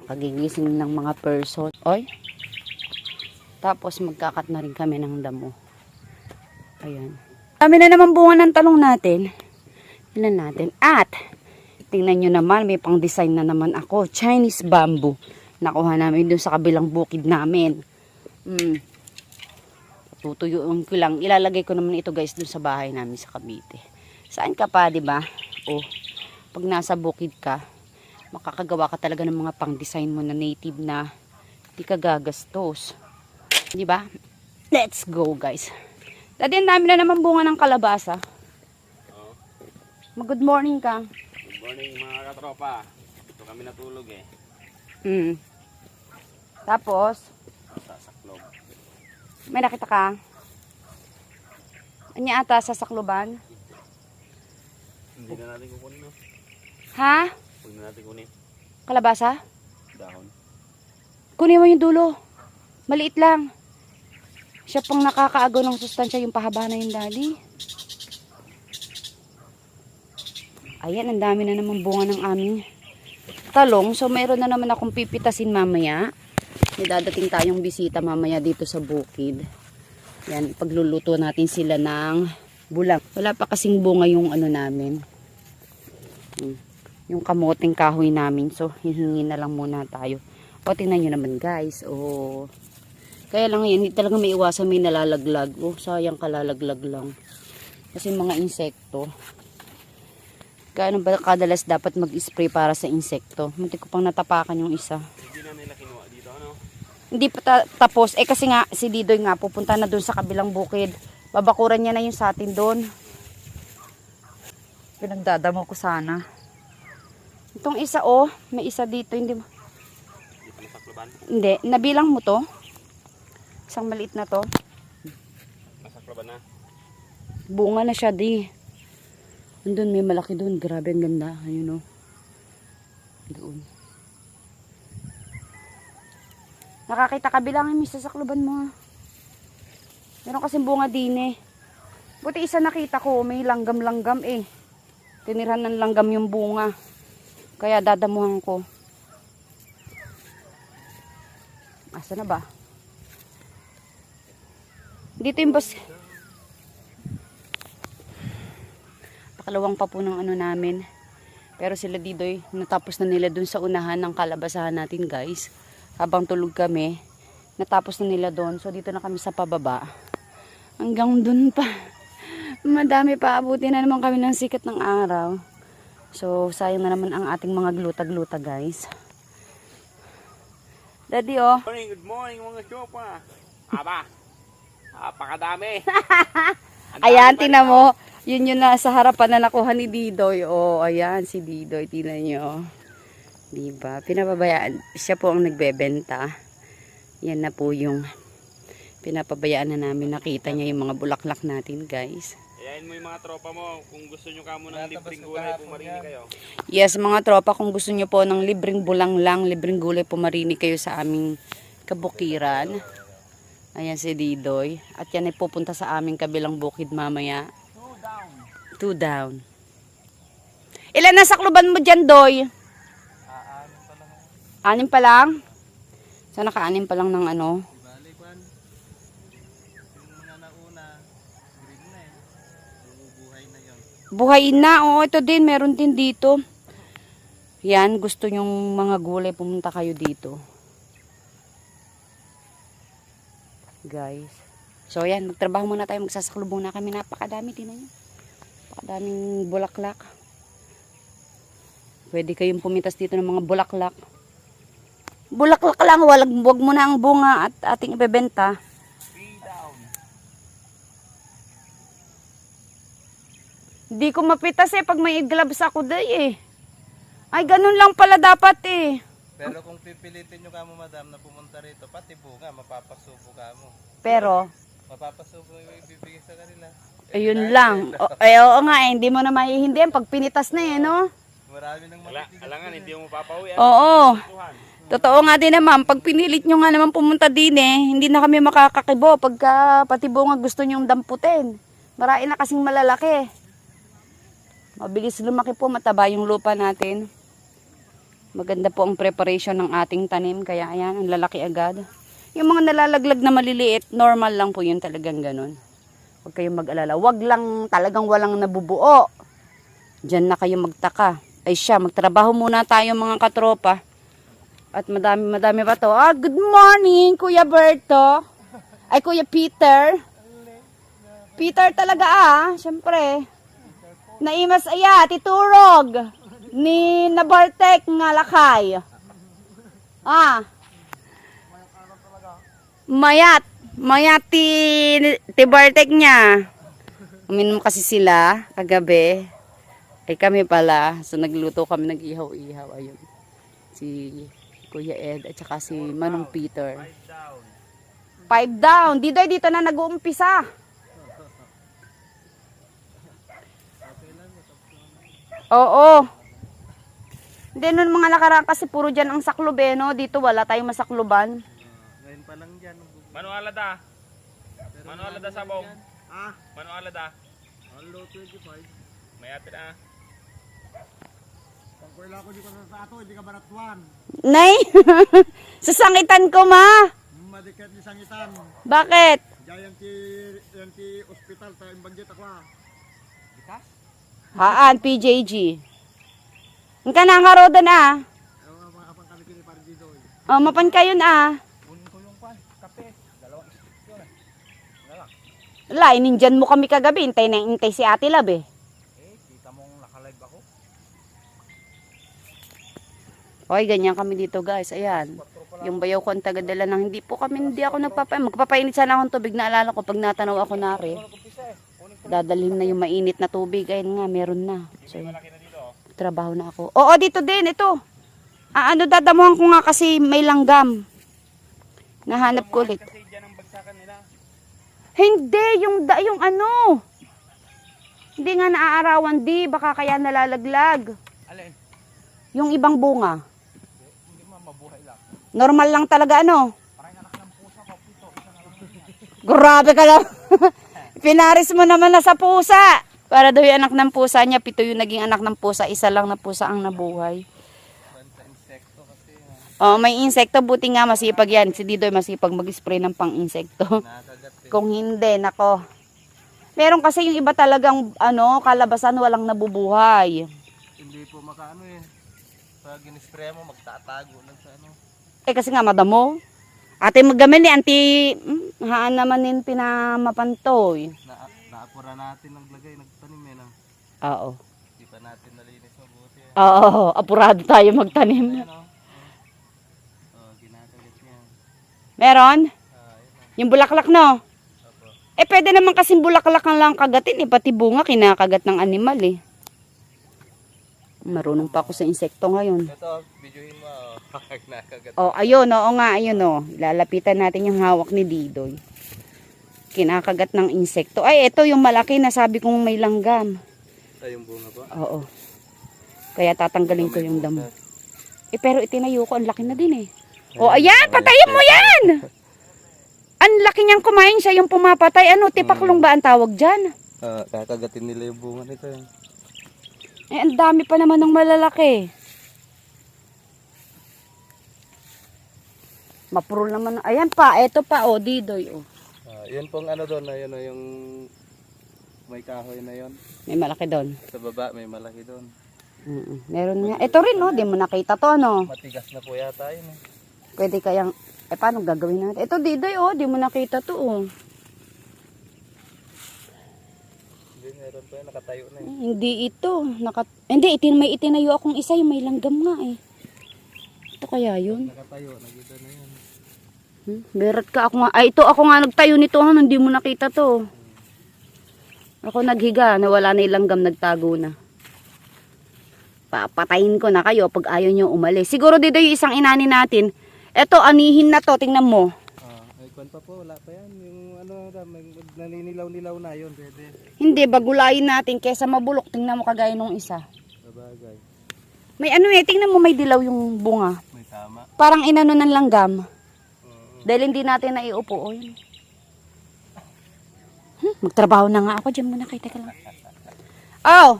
Kagigising ng mga person. Oy. Tapos magkakat na rin kami ng damo. Ayan. Dami na naman bunga ng talong natin. Tingnan natin. At, tingnan nyo naman, may pang design na naman ako. Chinese bamboo. Nakuha namin dun sa kabilang bukid namin. Tutuyuin ko lang. Ilalagay ko naman ito guys dun sa bahay namin sa Cavite. Saan ka pa, diba? Oh, pag nasa bukid ka, makakagawa ka talaga ng mga pang design mo na native na hindi ka gagastos. Diba? Let's go guys. Dati ang dami na naman bunga ng kalabasa. Good morning ka. Good morning mga katropa. Ito kami natulog eh. Tapos, Sasaklob. may nakita ka? Anya ata sa sakloban? Hindi na natin kukunin no? Ha? Huwag na natin kunin. Kalabasa? Dahon. Kunin mo yung dulo. Maliit lang. Siya pang nakakaagaw ng sustansya yung pahaba na yung daddy. Ayan, ang dami na naman bunga ng aming talong. So, mayroon na naman akong pipitasin mamaya. May dadating tayong bisita mamaya dito sa bukid. Yan, pagluluto natin sila ng bulang. Wala pa kasing bunga yung ano namin. Yung kamoting kahoy namin. So, hihingi na lang muna tayo. O, tingnan nyo naman guys. O, kaya lang yan, hindi talaga may iwasan may nalalaglag. O, sayang kalalaglag lang. Kasi mga insekto. Gaano ba kadalas dapat mag-spray para sa insekto? Munti ko pang natapakan yung isa. Hindi na nila kinuha dito ano? Hindi pa tapos. Eh kasi nga, si Didoy nga pupunta na dun sa kabilang bukid. Babakuran niya na yung sa atin dun. Pinagdadamo ko sana. Itong isa oh, may isa dito. Hindi mo. Dito na sakloban? Hindi, nabilang mo to. Isang maliit na to. Masakloban na? Bunga na siya di. Andun may malaki doon. Grabe ang ganda. Ayun o. Doon. Nakakita ka bilangin mo sa sakloban mo. Meron kasing bunga din eh. Buti isa nakita ko. May langgam-langgam eh. Tinirhan ng langgam yung bunga. Kaya dadamuhan ko. Asa na ba? Dito yung bus. Pakalawang pa po ng ano namin. Pero sila Didoy, natapos na nila dun sa unahan ng kalabasahan natin guys. Habang tulog kami, natapos na nila dun. So dito na kami sa pababa. Hanggang dun pa. Madami pa. Abuti na naman kami ng sikat ng araw. So sayang na naman ang ating mga gluta-gluta guys. Daddy oh. Good morning mga tropa. Aba, napakadami. Ayan, tingnan mo. Yun yung nasa harapan na nakuha ni Didoy. Oh, ayan si Didoy. Tingnan nyo. Diba? Pinapabayaan. Siya po ang nagbebenta. Yan na po yung pinapabayaan na namin. Nakita niya yung mga bulaklak natin, guys. Ayan mo yung mga tropa mo. Kung gusto nyo kamo ng libreng gulay, pumarini kayo. Yes, mga tropa, kung gusto nyo po ng libreng bulang lang, libreng gulay, pumarini kayo sa aming kabukiran. Ayan si Didoy. At yan ay pupunta sa aming kabilang bukid mamaya. 2 down. Ilan na sakloban mo dyan, Doy? 6 pa lang. Sana ka-6 pa lang ng ano? Buhay na. Oo, ito din. Meron din dito. Yan, gusto nyong mga gulay, pumunta kayo dito. Guys. So, yan. Magtrabaho muna tayo. Magsasaklubong na kami. Napakadami din na yun. Napakadaming bulaklak. Pwede kayong pumitas dito ng mga bulaklak. Bulaklak lang. Wag mo na ang bunga at ating ibebenta. Hindi ko mapitas eh. Pag may gloves ako day eh. Ay, ganun lang pala dapat eh. Pero kung pipilitin nyo kamo madam na pumunta rito, pati bunga, mapapasubo kamo. Pero, Mapapasubo yung ibibigay sa kanila. ayun lang. Oo nga eh. Hindi mo na maihindihan pag pinitas na eh, no? Marami nang matitigas. Alangan, hindi mo mapapawi. Oo. Totoo nga din naman. Pag pinilit nyo nga naman pumunta din eh, hindi na kami makakakibo. Pagka pati bunga gusto nyong damputin. Marami na kasing malalaki. Mabilis lumaki po, mataba yung lupa natin. Maganda po ang preparation ng ating tanim. Kaya ayan, ang lalaki agad. Yung mga nalalaglag na maliliit, normal lang po yun talagang ganun. Huwag kayong mag-alala. Huwag lang talagang walang nabubuo. Diyan na kayo magtaka. Ay siya, magtrabaho muna tayo mga katropa. At madami pa to. Ah, good morning, Kuya Berto. Ay, Kuya Peter. Peter talaga syempre. Naimas aya, titurog. Ni Nabartek nga lakay. Mayat ti Bartek niya. Uminom kasi sila kagabi. Ay kami pala. So nagluto kami, nag-ihaw-ihaw. Ayun. Si Kuya Ed at saka si Manong Peter. 5 down. Dito na nag-uumpisa. Oo. Hindi nun mga nakaraan kasi puro dyan ang saklob no? Dito wala tayong masakloban. Ngayon pa lang dyan. Manuala da. Manuala da sa bong. Manuala da. Hello, 25. May atin Pangkuila ko di ka sa ato, hindi ka baratuan. Nay! Sasangitan ko ma! Madikat ni sangitan. Bakit? Diyan ti ospital, sa imbanggit ako Bikas? Haan, PJG. Ang ka na nga roda na. Apang kami kini para dito. Mapan kayo na. Kunin ko yung kape. Dalawang isip yun. Wala, inindyan mo kami kagabi. Intay si Ate Lab eh. Kita mong nakalive ako. Okay, ganyan kami dito guys. Ayan. Yung bayaw ko ang tagadala ng hindi ako magpapainit sana akong tubig. Naalala ko pag natanaw ako nari. Dadalhin na yung mainit na tubig. Ayun nga, meron na. So, trabaho na ako. Oo, dito din. Ito. Dadamuhan ko nga kasi may langgam. Nahanap ko ulit. kasi dyan ang bagsakan nila. Hindi, yung ano. Hindi nga naaarawan, di. Baka kaya nalalaglag. Alin? Yung ibang bunga. Hindi mabuhay lang. Normal lang talaga, ano? Parang anak ng pusa ko, pito. Isa na lang. Grabe ka lang. Pinaris mo naman na sa pusa. Para daw yung anak ng pusa niya, 7 yung naging anak ng pusa. 1 lang na pusa ang nabuhay. Sa insekto kasi. Oh, may insekto. Buti nga masipag yan. Si Didoy masipag mag-spray ng pang-insekto. Nakagat Kung hindi, nako. Meron kasi yung iba talagang kalabasan walang nabubuhay. Hindi po makaano Pag in-spray mo, magtatago lang sa ano. Kasi nga madamo. Ate magamin ni Auntie, haan naman din pinamapantoy. Naapura natin naglagay, nagtanim no? Oo. Hindi pa natin nalinis mabuti. Oo, apurado tayo magtanim. Ano? Ginagalit niya. Meron? Yun Yung bulaklak no? Opo. Pwede naman kasing bulaklak lang kagatin pati bunga kinakagat ng animal Marunong pa ako sa insekto ngayon. Ito, videohin mo. Nakagat. Ayun, oo nga, ayun Lalapitan natin yung hawak ni Didoy. Kinakagat ng insekto. Ay, ito yung malaki na sabi kong may langgam. Ay, yung bunga po. Oo. Kaya tatanggalin ko yung damo. Pero itinayo ko, ang laki na din ayan, patayin mo yan! Ang laki niyang kumain siya, yung pumapatay. Tipaklong ba ang tawag dyan? Kakagatin nila yung bunga nito. Ang dami pa naman ng malalaki. Mapurol naman. Ayan pa, eto pa, Didoy, Yun pong ano doon, yun yung may kahoy na yun. May malaki doon. Sa baba, may malaki doon. Meron nga. Ito rin, di mo nakita to, Matigas na po yata yun. Pwede kayang, paano gagawin natin? Ito, Didoy, di mo nakita to, Hindi, meron pa yun, nakatayo na Hindi ito. Hindi, may itinayo akong isa, yung may langgam nga Ito kaya yun? Nakatayo, nakita na yun. Berat ka ako nga. Ito ako nga nagtayo nito, hindi mo nakita to. Ako naghiga, nawala na yung langgam, nagtago na. Papatayin ko na kayo pag ayaw nyo umalis. Siguro dito yung isang inani natin. Ito, anihin na to, tingnan mo. Ay, kwan pa po, wala pa yan. Yung naninilaw-nilaw na yun, pwede. Hindi, bagulayin natin kesa mabulok. Tingnan mo kagaya nung isa. Sabagay. May tingnan mo may dilaw yung bunga. May tama. Parang inano ng langgam. Dahil hindi natin naiupo. Yun. Magtrabaho na nga ako. Diyan muna kayo. Teka lang.